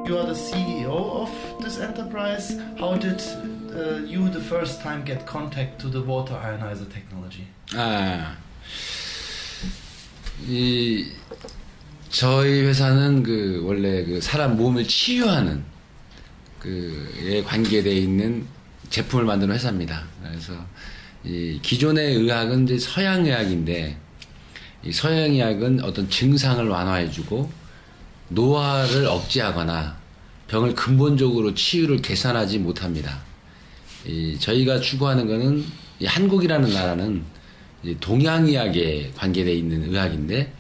You are the CEO of this enterprise. How did you the first time get contact to the water ionizer technology? 저희 회사는 원래 사람 몸을 치유하는 에 관계되어 있는 제품을 만드는 회사입니다. 그래서 이 기존의 의학은 이제 서양 의학인데, 이 서양 의학은 어떤 증상을 완화해주고 노화를 억제하거나 병을 근본적으로 치유를 개선하지 못합니다. 저희가 추구하는 것은 이 한국이라는 나라는 동양의학에 관계되어 있는 의학인데,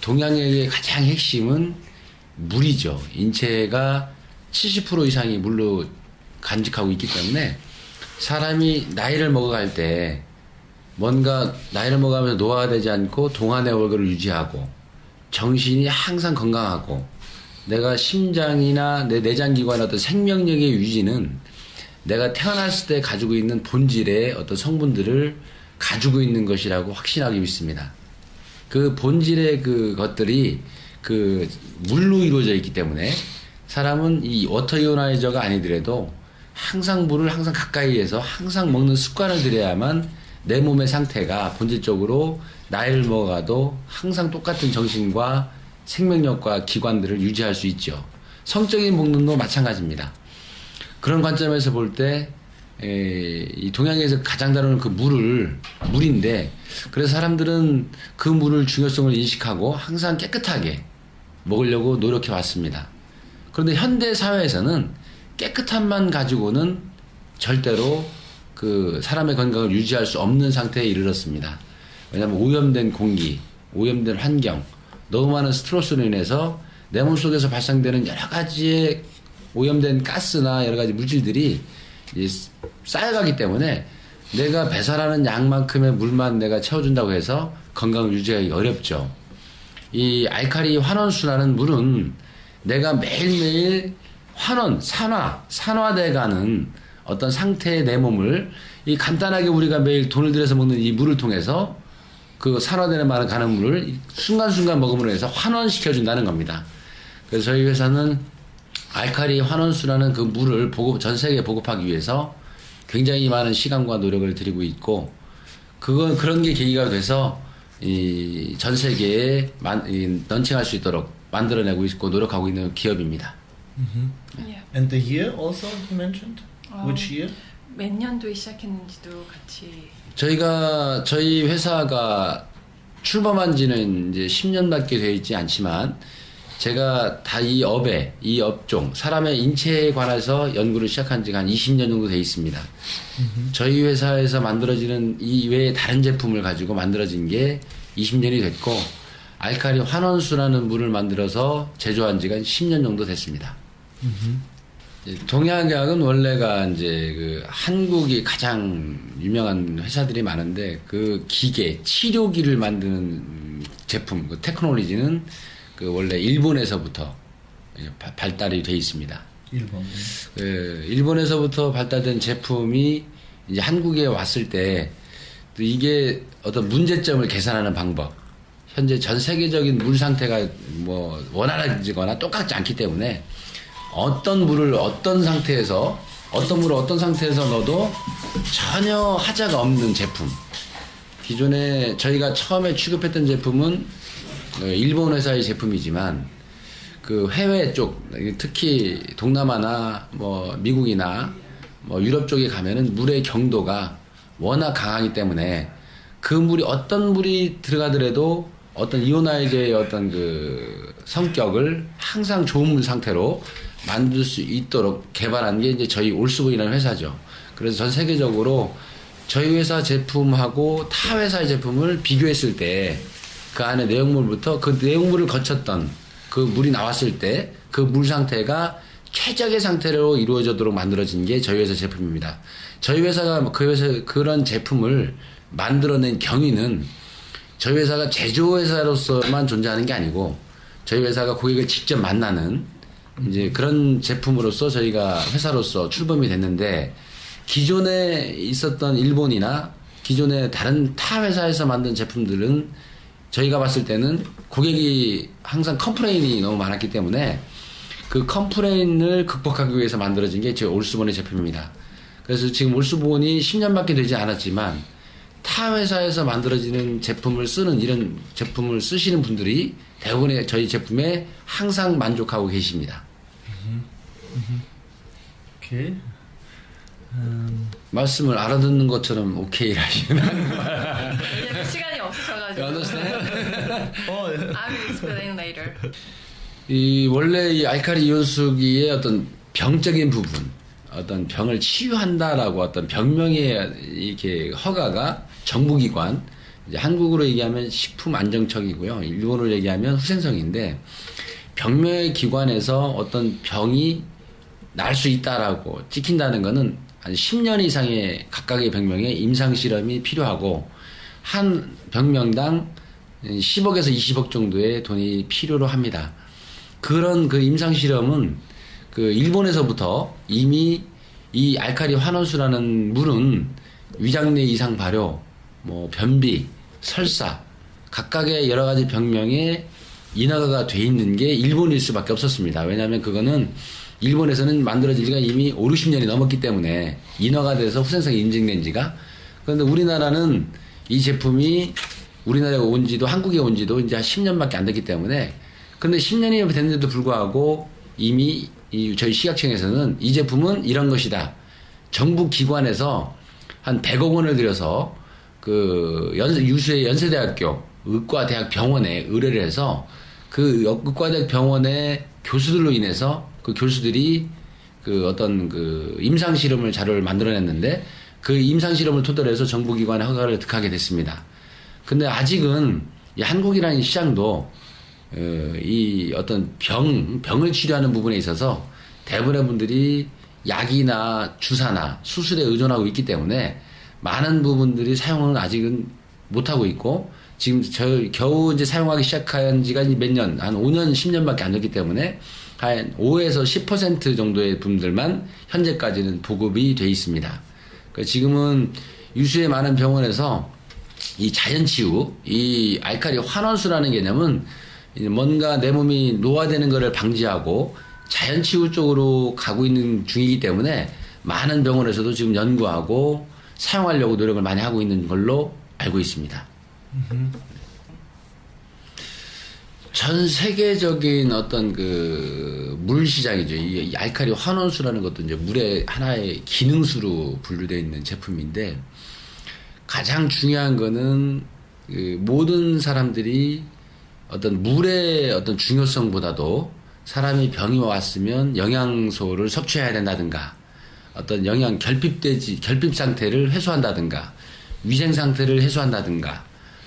동양의학의 가장 핵심은 물이죠. 인체가 70% 이상이 물로 간직하고 있기 때문에 사람이 나이를 먹어갈 때 뭔가 나이를 먹어가면서 노화가 되지 않고 동안의 얼굴을 유지하고 정신이 항상 건강하고 내가 심장이나 내 내장기관의 어떤 생명력의 유지는 내가 태어났을 때 가지고 있는 본질의 어떤 성분들을 가지고 있는 것이라고 확신하고 있습니다. 그 본질의 것들이 물로 이루어져 있기 때문에 사람은 이 워터 이오나이저가 아니더라도 항상 물을 항상 가까이에서 항상 먹는 습관을 들여야만 내 몸의 상태가 본질적으로 나이를 먹어가도 항상 똑같은 정신과 생명력과 기관들을 유지할 수 있죠. 성적인 본능도 마찬가지입니다. 그런 관점에서 볼 때 이 동양에서 가장 다루는 물인데, 그래서 사람들은 그 물을 중요성을 인식하고 항상 깨끗하게 먹으려고 노력해 왔습니다. 그런데 현대 사회에서는 깨끗함만 가지고는 절대로 사람의 건강을 유지할 수 없는 상태에 이르렀습니다. 왜냐하면 오염된 공기, 오염된 환경, 너무 많은 스트레스로 인해서 내 몸속에서 발생되는 여러 가지의 오염된 가스나 여러 가지 물질들이 쌓여가기 때문에 내가 배설하는 양만큼의 물만 내가 채워준다고 해서 건강을 유지하기 어렵죠. 이 알칼리 환원수라는 물은 내가 매일매일 산화돼가는 어떤 상태의 내 몸을 간단하게 우리가 매일 돈을 들여서 먹는 이 물을 통해서 산화되는 많은 가는 물을 순간순간 먹음으로 해서 환원시켜준다는 겁니다. 그래서 저희 회사는 알칼리 환원수라는 그 물을 전 세계에 보급하기 위해서 굉장히 많은 시간과 노력을 들이고 있고, 그런 게 계기가 돼서 전 세계에 런칭할 수 있도록 만들어내고 있고 노력하고 있는 기업입니다. Yeah. And the year also you mentioned? Which year? 몇 년도에 시작했는지도 같이. 저희 회사가 출범한 지는 이제 10년밖에 되어 있지 않지만, 제가 다 이 업종, 사람의 인체에 관해서 연구를 시작한 지가 한 20년 정도 되어 있습니다. 저희 회사에서 만들어지는 이 외에 다른 제품을 가지고 만들어진 게 20년이 됐고, 알칼리 환원수라는 물을 만들어서 제조한 지가 10년 정도 됐습니다. 동양의학은 원래가 이제 한국이 가장 유명한 회사들이 많은데, 치료기를 만드는 제품, 테크놀로지는 원래 일본에서부터 발달이 돼 있습니다. 일본에서부터 발달된 제품이 이제 한국에 왔을 때 이게 어떤 문제점을 개선하는 방법, 현재 전 세계적인 물 상태가 원활해지거나 똑같지 않기 때문에 어떤 물을 어떤 상태에서 넣어도 전혀 하자가 없는 제품. 기존에 저희가 처음에 취급했던 제품은 일본 회사의 제품이지만 해외 쪽, 특히 동남아나 미국이나 유럽 쪽에 가면은 물의 경도가 워낙 강하기 때문에 어떤 물이 들어가더라도 어떤 이오나이저의 어떤 성격을 항상 좋은 물 상태로 만들 수 있도록 개발한 게 이제 저희 올스보이라는 회사죠. 그래서 전 세계적으로 저희 회사 제품하고 타 회사의 제품을 비교했을 때 그 안에 내용물부터 그 내용물을 거쳤던 물이 나왔을 때 그 물 상태가 최적의 상태로 이루어지도록 만들어진 게 저희 회사 제품입니다. 저희 회사가 그런 제품을 만들어낸 경위는 저희 회사가 제조회사로서만 존재하는 게 아니고 저희 회사가 고객을 직접 만나는 이제 그런 제품으로서 저희가 회사로서 출범이 됐는데, 기존에 있었던 일본이나 기존에 다른 타 회사에서 만든 제품들은 저희가 봤을 때는 고객이 항상 컴플레인이 너무 많았기 때문에 그 컴플레인을 극복하기 위해서 만들어진 게 제 올스본의 제품입니다. 그래서 지금 올스본이 10년밖에 되지 않았지만 타 회사에서 만들어지는 제품을 쓰는 이런 제품을 쓰시는 분들이 대부분의 저희 제품에 항상 만족하고 계십니다. Okay. 말씀을 알아듣는 것처럼 오케이를 하시는. 왜냐면 시간이 없으셔가지고. You understand? I will explain later. 이 원래 이 알칼리 이온수기의 어떤 병적인 부분, 어떤 병을 치유한다라고 어떤 병명의 이렇게 허가가 정부기관, 이제 한국으로 얘기하면 식품안정청이고요, 일본으로 얘기하면 후생성인데 병명의 기관에서 어떤 병이 날 수 있다라고 찍힌다는 것은 한 10년 이상의 각각의 병명의 임상실험이 필요하고 한 병명당 10억에서 20억 정도의 돈이 필요로 합니다. 그런 그 임상실험은 그 일본에서부터 이미 이 알칼리 환원수라는 물은 위장내 이상 발효, 뭐 변비, 설사 각각의 여러 가지 병명에 인허가가 돼 있는 게 일본일 수밖에 없었습니다. 왜냐하면 그거는 일본에서는 만들어진 지가 이미 5, 60년이 넘었기 때문에 인허가 돼서 후생성이 인증된 지가. 그런데 우리나라는 이 제품이 우리나라에 온 지도 한국에 온 지도 이제 한 10년밖에 안 됐기 때문에, 그런데 10년이 됐는데도 불구하고 이미 저희 식약청에서는 이 제품은 이런 것이다. 정부 기관에서 한 100억 원을 들여서 그 유수의 연세대학교 의과대학 병원에 의뢰를 해서 그 의과대학 병원의 교수들로 인해서 그 교수들이 그 어떤 그 임상실험을 자료를 만들어냈는데 그 임상실험을 토대로 해서 정부기관의 허가를 득하게 됐습니다. 근데 아직은 이 한국이라는 시장도 이 어떤 병을 치료하는 부분에 있어서 대부분의 분들이 약이나 주사나 수술에 의존하고 있기 때문에 많은 부분들이 사용을 아직은 못하고 있고, 지금 겨우 이제 사용하기 시작한 지가 몇 년, 한 5년, 10년밖에 안 됐기 때문에 한 5에서 10% 정도의 분들만 현재까지는 보급이 돼 있습니다. 그러니까 지금은 유수의 많은 병원에서 이 자연치유, 이 알칼리 환원수라는 개념은 뭔가 내 몸이 노화되는 것을 방지하고 자연치유 쪽으로 가고 있는 중이기 때문에 많은 병원에서도 지금 연구하고 사용하려고 노력을 많이 하고 있는 걸로 알고 있습니다. 전 세계적인 어떤 그 물 시장이죠. 이 알칼리 환원수라는 것도 이제 물의 하나의 기능수로 분류되어 있는 제품인데, 가장 중요한 거는 그 모든 사람들이 어떤 물의 어떤 중요성보다도 사람이 병이 왔으면 영양소를 섭취해야 된다든가, 어떤 결핍 상태를 해소한다든가, 위생 상태를 해소한다든가,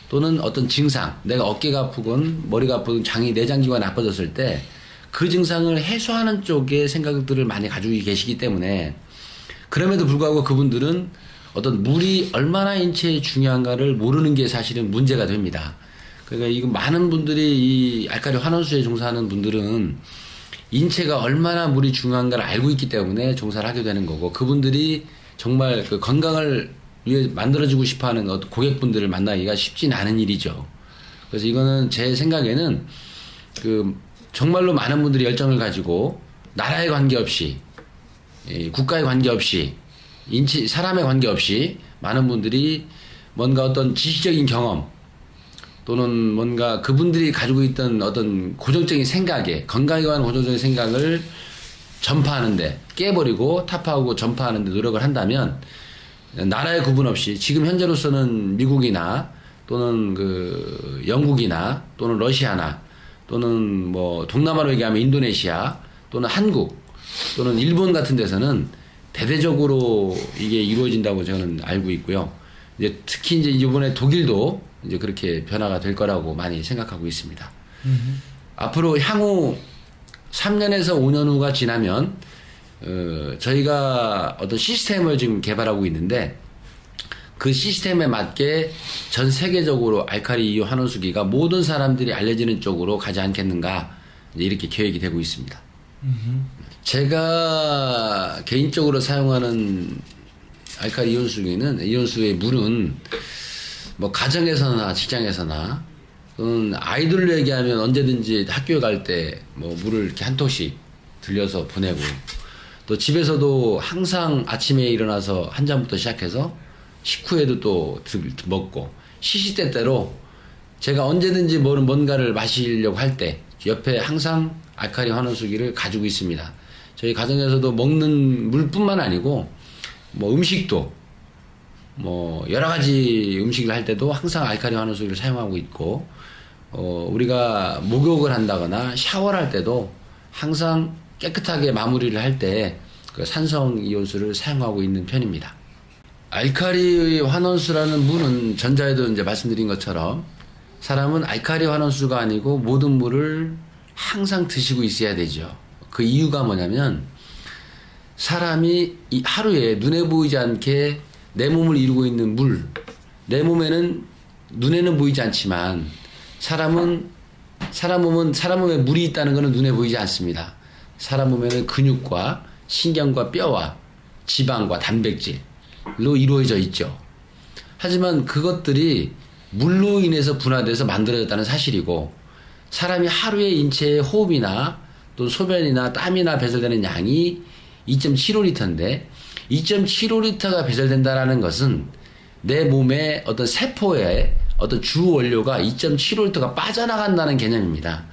또는 어떤 증상, 내가 어깨가 아프건 머리가 아프건 장이 내장기가 나빠졌을 때 그 증상을 해소하는 쪽의 생각들을 많이 가지고 계시기 때문에, 그럼에도 불구하고 그분들은 어떤 물이 얼마나 인체에 중요한가를 모르는 게 사실은 문제가 됩니다. 그러니까 이거 많은 분들이 이 알칼리 환원수에 종사하는 분들은 인체가 얼마나 물이 중요한가를 알고 있기 때문에 종사를 하게 되는 거고, 그분들이 정말 그 건강을 위해 만들어주고 싶어 하는 고객분들을 만나기가 쉽진 않은 일이죠. 그래서 이거는 제 생각에는 그 정말로 많은 분들이 열정을 가지고 나라에 관계없이, 국가에 관계없이, 사람에 관계없이 많은 분들이 뭔가 어떤 지식적인 경험 또는 뭔가 그분들이 가지고 있던 어떤 고정적인 생각에, 건강에 관한 고정적인 생각을 전파하는데, 깨버리고 타파하고 전파하는데 노력을 한다면 나라의 구분 없이 지금 현재로서는 미국이나 또는 그 영국이나 또는 러시아나 또는 뭐 동남아로 얘기하면 인도네시아 또는 한국 또는 일본 같은 데서는 대대적으로 이게 이루어진다고 저는 알고 있고요. 이제 특히 이제 이번에 독일도 이제 그렇게 변화가 될 거라고 많이 생각하고 있습니다. 앞으로 향후 3년에서 5년 후가 지나면 저희가 어떤 시스템을 지금 개발하고 있는데, 그 시스템에 맞게 전 세계적으로 알칼리 이온 환원수기가 모든 사람들이 알려지는 쪽으로 가지 않겠는가, 이렇게 계획이 되고 있습니다. 제가 개인적으로 사용하는 알칼리 이온수기는, 이온수의 물은 뭐 가정에서나 직장에서나 또는 아이들로 얘기하면 언제든지 학교에 갈 때 뭐 물을 이렇게 한 통씩 들려서 보내고 또 집에서도 항상 아침에 일어나서 한 잔부터 시작해서 식후에도 또 먹고 시시때때로 제가 언제든지 뭔가를 마시려고 할 때 옆에 항상 알칼리 환원수기를 가지고 있습니다. 저희 가정에서도 먹는 물뿐만 아니고 뭐 음식도 뭐 여러 가지 음식을 할 때도 항상 알칼리 환원수기를 사용하고 있고 우리가 목욕을 한다거나 샤워를 할 때도 항상 깨끗하게 마무리를 할 때 그 산성 이온수를 사용하고 있는 편입니다. 알칼리 환원수라는 물은 전자에도 이제 말씀드린 것처럼 사람은 알칼리 환원수가 아니고 모든 물을 항상 드시고 있어야 되죠. 그 이유가 뭐냐면 사람이 하루에 눈에 보이지 않게 내 몸을 이루고 있는 물, 내 몸에는 눈에는 보이지 않지만 사람 몸에 물이 있다는 것은 눈에 보이지 않습니다. 사람 몸에는 근육과 신경과 뼈와 지방과 단백질로 이루어져 있죠. 하지만 그것들이 물로 인해서 분화돼서 만들어졌다는 사실이고 사람이 하루에 인체의 호흡이나 또 소변이나 땀이나 배설되는 양이 2.75리터인데 2.75리터가 배설된다는 것은 내 몸의 어떤 세포의 어떤 주 원료가 2.75리터가 빠져나간다는 개념입니다.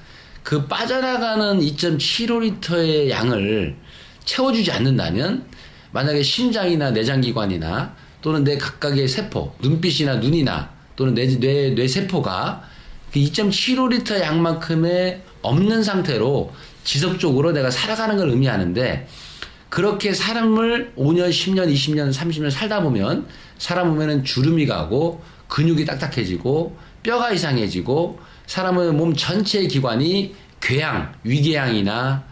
그 빠져나가는 2.75리터의 양을 채워주지 않는다면 만약에 심장이나 내장기관이나 또는 내 각각의 세포, 눈빛이나 눈이나 또는 뇌 세포가 그 2.75리터 양만큼의 없는 상태로 지속적으로 내가 살아가는 걸 의미하는데 그렇게 사람을 5년, 10년, 20년, 30년 살다 보면 사람 몸에는 주름이 가고 근육이 딱딱해지고 뼈가 이상해지고 사람의 몸 전체의 기관이 궤양, 위궤양이나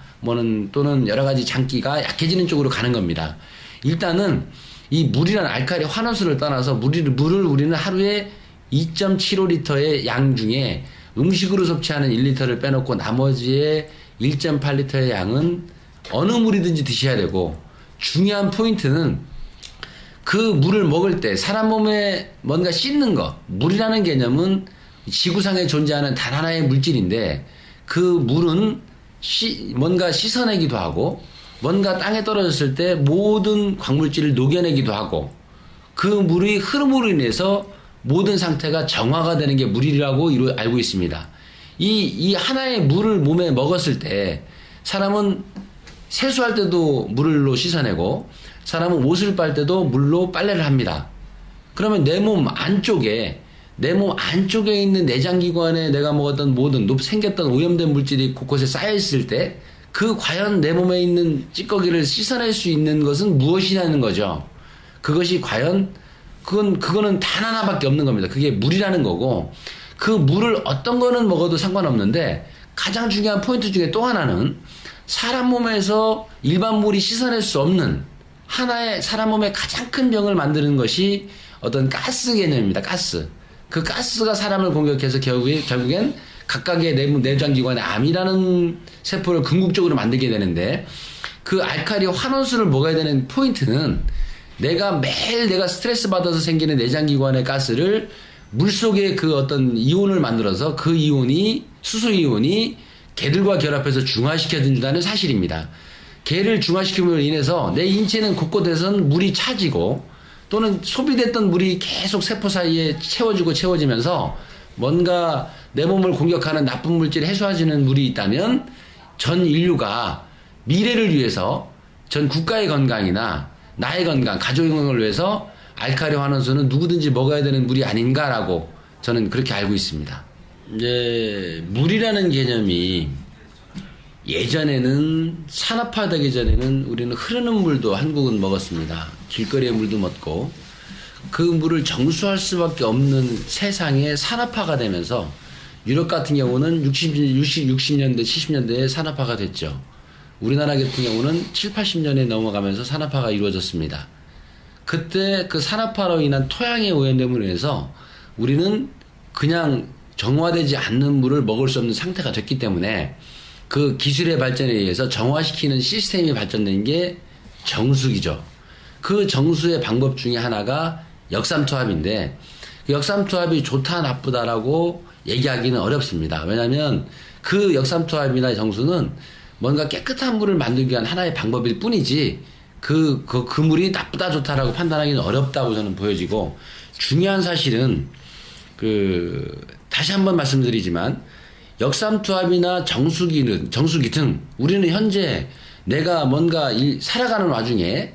또는 여러 가지 장기가 약해지는 쪽으로 가는 겁니다. 일단은 이 물이라는 알칼리 환원수를 떠나서 물을 우리는 하루에 2.75리터의 양 중에 음식으로 섭취하는 1리터를 빼놓고 나머지의 1.8리터의 양은 어느 물이든지 드셔야 되고 중요한 포인트는 그 물을 먹을 때 사람 몸에 뭔가 씻는 것, 물이라는 개념은 지구상에 존재하는 단 하나의 물질인데 그 물은 뭔가 씻어내기도 하고 뭔가 땅에 떨어졌을 때 모든 광물질을 녹여내기도 하고 그 물의 흐름으로 인해서 모든 상태가 정화가 되는 게 물이라고 알고 있습니다. 이 하나의 물을 몸에 먹었을 때 사람은 세수할 때도 물로 씻어내고 사람은 옷을 빨 때도 물로 빨래를 합니다. 그러면 내 몸 안쪽에 있는 내장기관에 내가 먹었던 모든 생겼던 오염된 물질이 곳곳에 쌓여있을 때 그 과연 내 몸에 있는 찌꺼기를 씻어낼 수 있는 것은 무엇이냐는 거죠. 그것이 과연 그거는 단 하나밖에 없는 겁니다. 그게 물이라는 거고 그 물을 어떤 거는 먹어도 상관없는데 가장 중요한 포인트 중에 또 하나는 사람 몸에서 일반 물이 씻어낼 수 없는 하나의 사람 몸의 가장 큰 병을 만드는 것이 어떤 가스 개념입니다. 가스. 그 가스가 사람을 공격해서 결국엔 각각의 내장기관에 암이라는 세포를 궁극적으로 만들게 되는데 그 알칼리 환원수를 먹어야 되는 포인트는 매일 내가 스트레스 받아서 생기는 내장기관의 가스를 물속에 그 어떤 이온을 만들어서 그 이온이 수소 이온이 개들과 결합해서 중화시켜 준다는 사실입니다. 개를 중화시킴으로 인해서 내 인체는 곳곳에선 물이 차지고 또는 소비됐던 물이 계속 세포 사이에 채워지면서 뭔가 내 몸을 공격하는 나쁜 물질을 해소해주는 물이 있다면 전 인류가 미래를 위해서 전 국가의 건강이나 나의 건강, 가족의 건강을 위해서 알칼리 환원수는 누구든지 먹어야 되는 물이 아닌가라고 저는 그렇게 알고 있습니다. 이제 물이라는 개념이 예전에는 산업화되기 전에는 우리는 흐르는 물도 한국은 먹었습니다. 길거리의 물도 먹고 그 물을 정수할 수밖에 없는 세상에 산업화가 되면서 유럽 같은 경우는 60년대, 70년대에 산업화가 됐죠. 우리나라 같은 경우는 7, 80년에 넘어가면서 산업화가 이루어졌습니다. 그때 그 산업화로 인한 토양의 오염됨으로 인해서 우리는 그냥 정화되지 않는 물을 먹을 수 없는 상태가 됐기 때문에 그 기술의 발전에 의해서 정화시키는 시스템이 발전된 게 정수기죠. 그 정수의 방법 중에 하나가 역삼투압인데 그 역삼투압이 좋다 나쁘다라고 얘기하기는 어렵습니다. 왜냐하면 그 역삼투압이나 정수는 뭔가 깨끗한 물을 만들기 위한 하나의 방법일 뿐이지 그 물이 나쁘다 좋다라고 판단하기는 어렵다고 저는 보여지고 중요한 사실은 다시 한번 말씀드리지만 역삼투압이나 정수기 등 우리는 현재 내가 뭔가 살아가는 와중에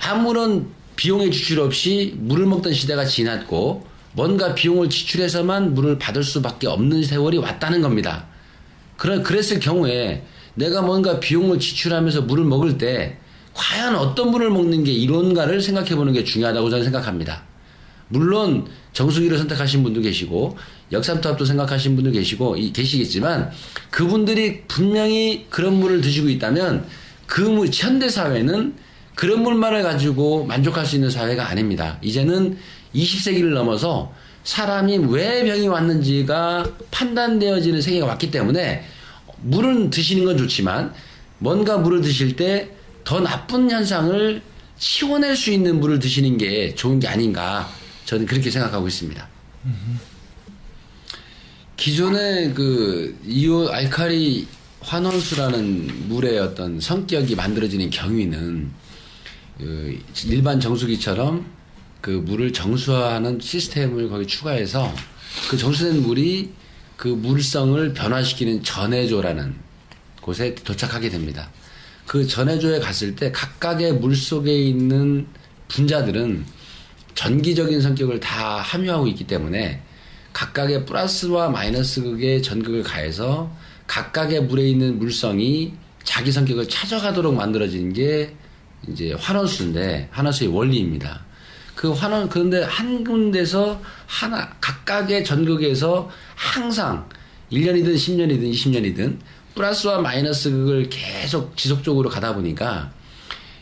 아무런 비용의 지출 없이 물을 먹던 시대가 지났고 뭔가 비용을 지출해서만 물을 받을 수밖에 없는 세월이 왔다는 겁니다. 그랬을 경우에 내가 뭔가 비용을 지출하면서 물을 먹을 때 과연 어떤 물을 먹는 게 이론가를 생각해 보는 게 중요하다고 저는 생각합니다. 물론 정수기를 선택하신 분도 계시고 역삼투압도 생각하신 분도 계시겠지만 그분들이 분명히 그런 물을 드시고 있다면 현대 사회는 그런 물만을 가지고 만족할 수 있는 사회가 아닙니다. 이제는 20세기를 넘어서 사람이 왜 병이 왔는지가 판단되어지는 세계가 왔기 때문에 물은 드시는 건 좋지만 뭔가 물을 드실 때 더 나쁜 현상을 치워낼 수 있는 물을 드시는 게 좋은 게 아닌가 저는 그렇게 생각하고 있습니다. 기존의 이온 알칼리 환원수라는 물의 어떤 성격이 만들어지는 경위는 일반 정수기처럼 그 물을 정수화하는 시스템을 거기 추가해서 그 정수된 물이 그 물성을 변화시키는 전해조라는 곳에 도착하게 됩니다. 그 전해조에 갔을 때 각각의 물 속에 있는 분자들은 전기적인 성격을 다 함유하고 있기 때문에 각각의 플러스와 마이너스 극의 전극을 가해서 각각의 물에 있는 물성이 자기 성격을 찾아가도록 만들어지는 게 이제 환원수인데 환원수의 원리입니다. 그런데 한 군데서 각각의 전극에서 항상 1년이든 10년이든 20년이든 플러스와 마이너스 극을 계속 지속적으로 가다 보니까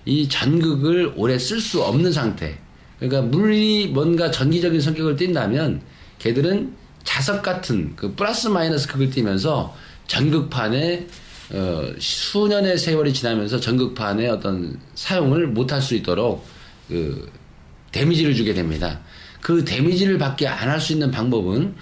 이 전극을 오래 쓸 수 없는 상태. 그러니까 물이 뭔가 전기적인 성격을 띈다면 걔들은 자석 같은 그 플러스 마이너스 극을 띠면서 전극판에 수년의 세월이 지나면서 전극판의 어떤 사용을 못할 수 있도록 데미지를 주게 됩니다. 그 데미지를 받게 안 할 수 있는 방법은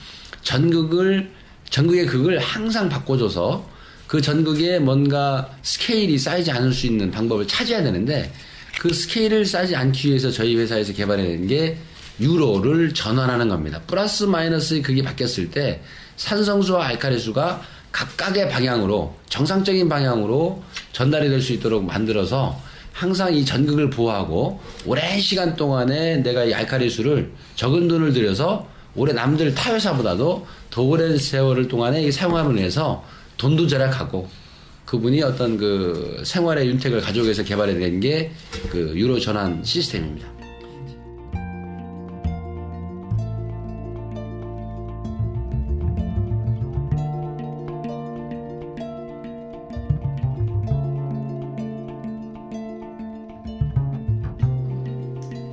전극의 극을 항상 바꿔줘서 그 전극에 뭔가 스케일이 쌓이지 않을 수 있는 방법을 찾아야 되는데 그 스케일을 쌓이지 않기 위해서 저희 회사에서 개발해낸 게 유로를 전환하는 겁니다. 플러스 마이너스의 극이 바뀌었을 때 산성수와 알칼리수가 각각의 방향으로 정상적인 방향으로 전달이 될 수 있도록 만들어서 항상 이 전극을 보호하고 오랜 시간 동안에 내가 이 알칼리수를 적은 돈을 들여서 올해 남들 타 회사보다도 더 오랜 세월을 동안에 사용함을 위해서 돈도 절약하고 그분이 어떤 생활의 윤택을 가져오기 위해서 개발해낸 게 유로 전환 시스템입니다.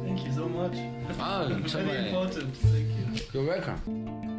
Thank you so much. 정말 Very important. Thank you. You're welcome.